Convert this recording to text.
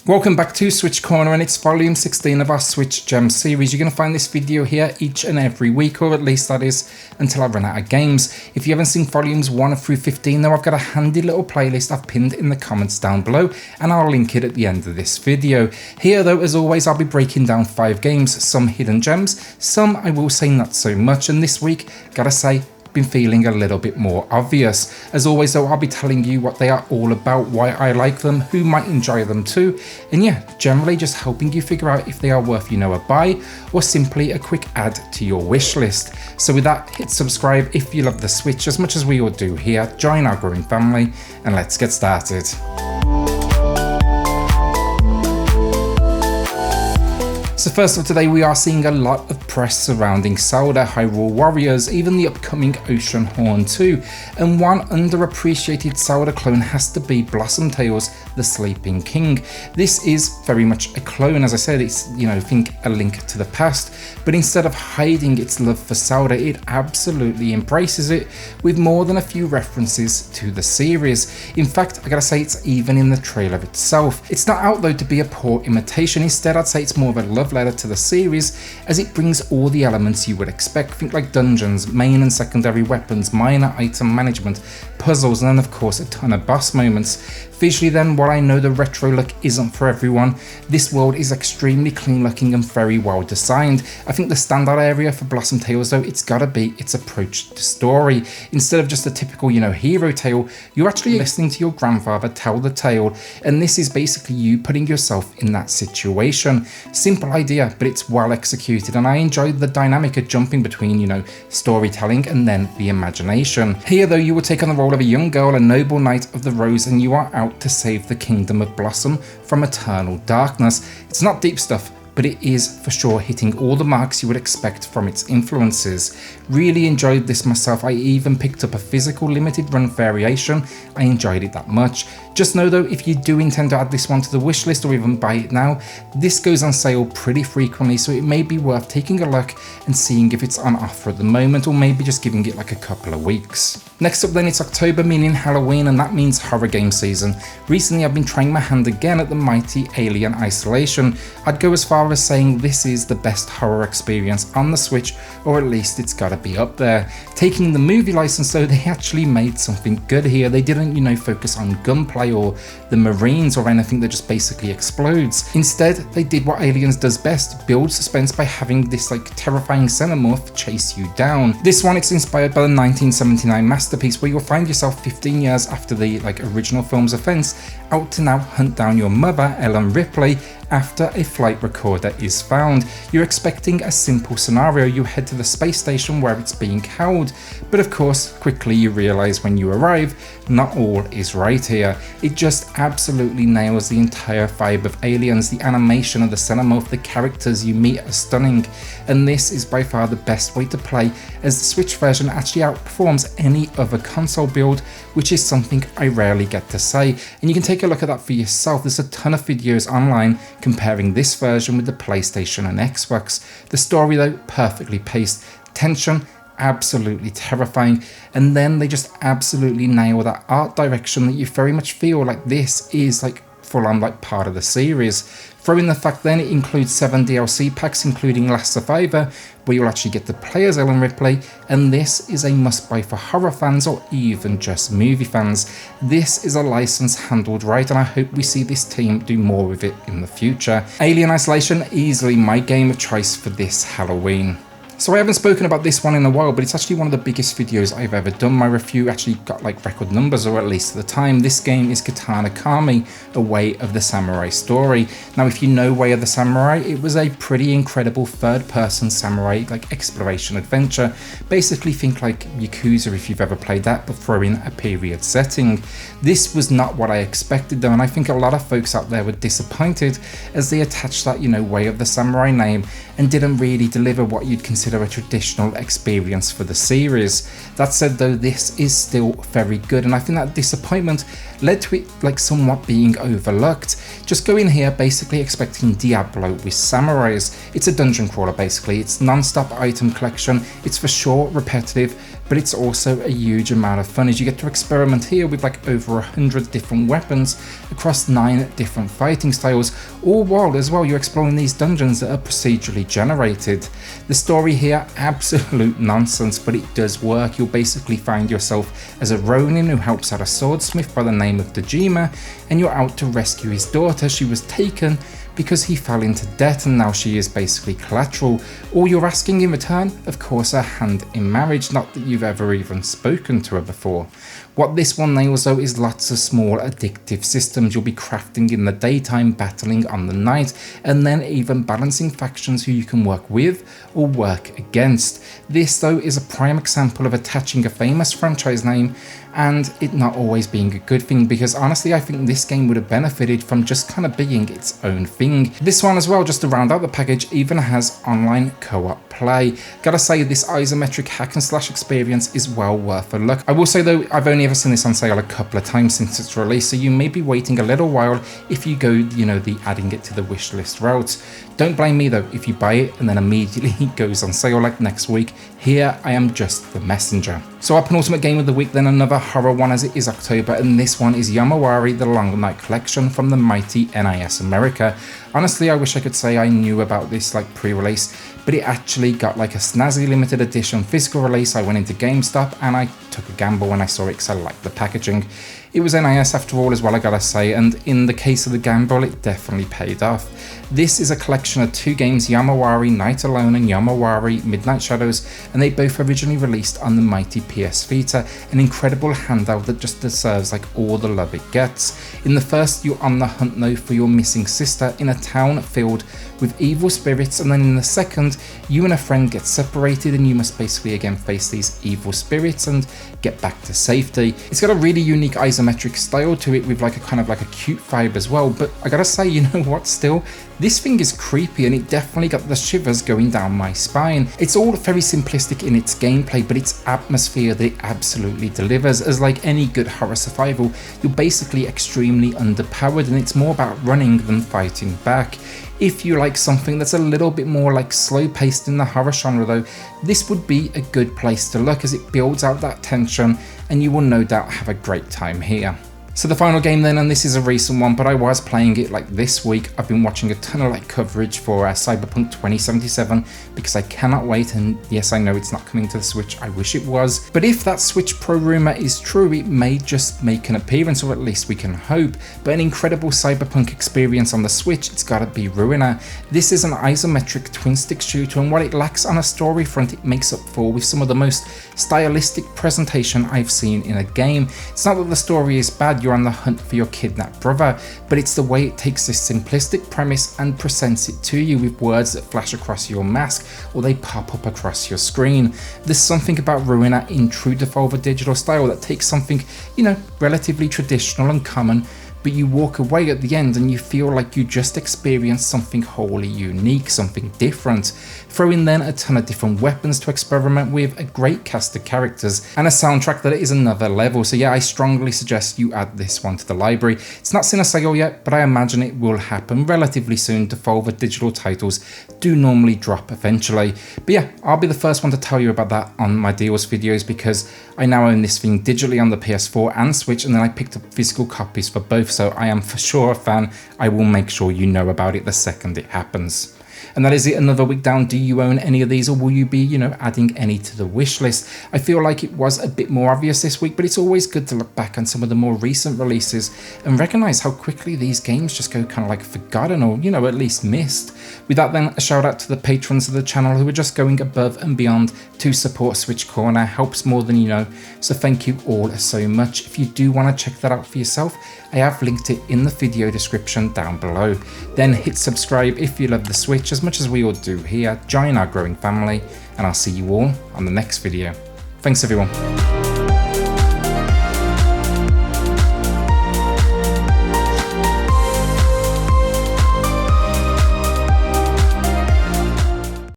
Welcome back to SwitchCorner, and it's volume 16 of our Switch Gem series. You're going to find this video here each and every week, or at least that is until I run out of games. If you haven't seen volumes 1 through 15 though, I've got a handy little playlist I've pinned in the comments down below, and I'll link it at the end of this video. Here though, as always, I'll be breaking down 5 games, some hidden gems, some I will say not so much, and this week, gotta say, been feeling a little bit more obvious. As always though, I'll be telling you what they are all about, why I like them, who might enjoy them too, and yeah, generally just helping you figure out if they are worth, a buy, or simply a quick add to your wish list. So with that, hit subscribe if you love the Switch as much as we all do here, join our growing family, and let's get started. So first of today, we are seeing a lot of press surrounding Zelda Hyrule Warriors, even the upcoming Ocean Horn 2, and one underappreciated Zelda clone has to be Blossom Tales, the Sleeping King. This is very much a clone, as I said, it's, think a link to the past, but instead of hiding its love for Zelda, it absolutely embraces it with more than a few references to the series. In fact, I gotta say, it's even in the trailer itself. It's not out though to be a poor imitation, instead I'd say it's more of a love letter to the series, as it brings all the elements you would expect. Think like dungeons, main and secondary weapons, minor item management, puzzles, and then of course a ton of boss moments. Visually then, while I know the retro look isn't for everyone, this world is extremely clean looking and very well designed. I think the standout area for Blossom Tales though, it's gotta be its approach to story. Instead of just a typical, hero tale, you're actually listening to your grandfather tell the tale, and this is basically you putting yourself in that situation. Simple idea, but it's well executed, and I enjoyed the dynamic of jumping between, storytelling and then the imagination. Here though, you will take on the role of a young girl, a noble knight of the rose, and you are out to save the kingdom of Blossom from eternal darkness. It's not deep stuff, but it is for sure hitting all the marks you would expect from its influences. Really enjoyed this myself. I even picked up a physical limited run variation. I enjoyed it that much. Just know though, if you do intend to add this one to the wish list or even buy it now, this goes on sale pretty frequently, so it may be worth taking a look and seeing if it's on offer at the moment, or maybe just giving it like a couple of weeks. Next up then, it's October, meaning Halloween, and that means horror game season. Recently I've been trying my hand again at the mighty Alien Isolation. I'd go as far as saying this is the best horror experience on the Switch, or at least it's gotta be up there. Taking the movie license though, they actually made something good here. They didn't, focus on gunplay or the Marines or anything that just basically explodes. Instead, they did what Aliens does best, build suspense by having this terrifying xenomorph chase you down. This one, it's inspired by the 1979 masterpiece, where you'll find yourself 15 years after the original film's offense, out to now hunt down your mother, Ellen Ripley, after a flight recorder is found. You're expecting a simple scenario. You head to the space station where it's being held, but of course quickly you realize when you arrive, not all is right here. It just absolutely nails the entire vibe of Aliens. The animation of the xenomorph, the characters you meet are stunning, and this is by far the best way to play, as the Switch version actually outperforms any other console build, which is something I rarely get to say, and you can take a look at that for yourself. There's a ton of videos online comparing this version with the PlayStation and Xbox. The story though, perfectly paced, tension absolutely terrifying, and then they just absolutely nail that art direction that you very much feel like this is full on part of the series. Throw in the fact then it includes 7 DLC packs, including Last Survivor, where you'll actually get to play as Ellen Ripley, and this is a must buy for horror fans or even just movie fans. This is a license handled right, and I hope we see this team do more with it in the future. Alien Isolation, easily my game of choice for this Halloween. So I haven't spoken about this one in a while, but it's actually one of the biggest videos I've ever done. My review actually got record numbers, or at least at the time. This game is Katana Kami, A Way of the Samurai story. Now if you know Way of the Samurai, it was a pretty incredible third-person samurai exploration adventure. Basically think Yakuza if you've ever played that, but throw in a period setting. This was not what I expected though, and I think a lot of folks out there were disappointed as they attached that, Way of the Samurai name and didn't really deliver what you'd consider a traditional experience for the series. That said though, this is still very good, and I think that disappointment led to it somewhat being overlooked. Just go in here basically expecting Diablo with samurais. It's a dungeon crawler basically, it's non-stop item collection, it's for sure repetitive, but it's also a huge amount of fun as you get to experiment here with like over 100 different weapons across 9 different fighting styles, all while as well you're exploring these dungeons that are procedurally generated. The story here, absolute nonsense, but it does work. You'll basically find yourself as a Ronin who helps out a swordsmith by the name of Dejima, and you're out to rescue his daughter. She was taken because he fell into debt and now she is basically collateral. All you're asking in return, of course, a hand in marriage, not that you've ever even spoken to her before. What this one nails though is lots of small addictive systems. You'll be crafting in the daytime, battling on the night, and then even balancing factions who you can work with or work against. This though is a prime example of attaching a famous franchise name and it not always being a good thing, because honestly I think this game would have benefited from just kind of being its own thing. This one as well, just to round out the package, even has online co-op play. Gotta say, this isometric hack and slash experience is well worth a look. I will say though, I've only ever seen this on sale a couple of times since its release, so you may be waiting a little while if you go, you know, the adding it to the wish list route. Don't blame me though if you buy it and then immediately it goes on sale like next week. Here I am just the messenger. So our penultimate game of the week, then another horror one as it is October, and this one is Yomawari, the Long Night Collection from the mighty NIS America. Honestly, I wish I could say I knew about this like pre-release, but it actually got like a snazzy limited edition physical release. I went into GameStop and I took a gamble when I saw it because I liked the packaging. It was NIS after all as well, I gotta say, and in the case of the gamble, it definitely paid off. This is a collection of 2 games, Yomawari Night Alone and Yomawari Midnight Shadows, and they both originally released on the mighty PS Vita, an incredible handout that just deserves like all the love it gets. In the first, you're on the hunt though for your missing sister in a town filled with evil spirits, and then in the second, you and a friend get separated and you must basically again face these evil spirits and get back to safety. It's got a really unique isometric style to it with like a kind of like a cute vibe as well, but I gotta say, you know what, still, this thing is creepy and it definitely got the shivers going down my spine. It's all very simplistic in its gameplay, but its atmosphere that it absolutely delivers. As like any good horror survival, you're basically extremely underpowered and it's more about running than fighting back. If you like something that's a little bit more like slow paced in the horror genre though, this would be a good place to look as it builds out that tension and you will no doubt have a great time here. So the final game then, and this is a recent one, but I was playing it like this week. I've been watching a ton of like coverage for Cyberpunk 2077 because I cannot wait, and yes, I know it's not coming to the Switch, I wish it was. But if that Switch Pro rumor is true, it may just make an appearance, or at least we can hope. But an incredible Cyberpunk experience on the Switch, it's gotta be Ruiner. This is an isometric twin stick shooter, and what it lacks on a story front, it makes up for with some of the most stylistic presentation I've seen in a game. It's not that the story is bad, you're on the hunt for your kidnapped brother, but it's the way it takes this simplistic premise and presents it to you with words that flash across your mask or they pop up across your screen. There's something about Ruiner in true Devolver Digital style that takes something, you know, relatively traditional and common, but you walk away at the end and you feel like you just experienced something wholly unique, something different. Throw in then a ton of different weapons to experiment with, a great cast of characters, and a soundtrack that is another level. So yeah, I strongly suggest you add this one to the library. It's not seen a sale yet, but I imagine it will happen relatively soon. Devolver Digital titles do normally drop eventually. But yeah, I'll be the first one to tell you about that on my deals videos because I now own this thing digitally on the PS4 and Switch, and then I picked up physical copies for both, so I am for sure a fan. I will make sure you know about it the second it happens. And that is it, another week down. Do you own any of these, or will you be, you know, adding any to the wish list? I feel like it was a bit more obvious this week, but it's always good to look back on some of the more recent releases and recognize how quickly these games just go kind of like forgotten or, you know, at least missed. With that then, a shout out to the patrons of the channel who are just going above and beyond to support SwitchCorner. Helps more than you know, so thank you all so much. If you do want to check that out for yourself, I have linked it in the video description down below. Then hit subscribe if you love the Switch as much as we all do here. Join our growing family, and I'll see you all on the next video. Thanks everyone.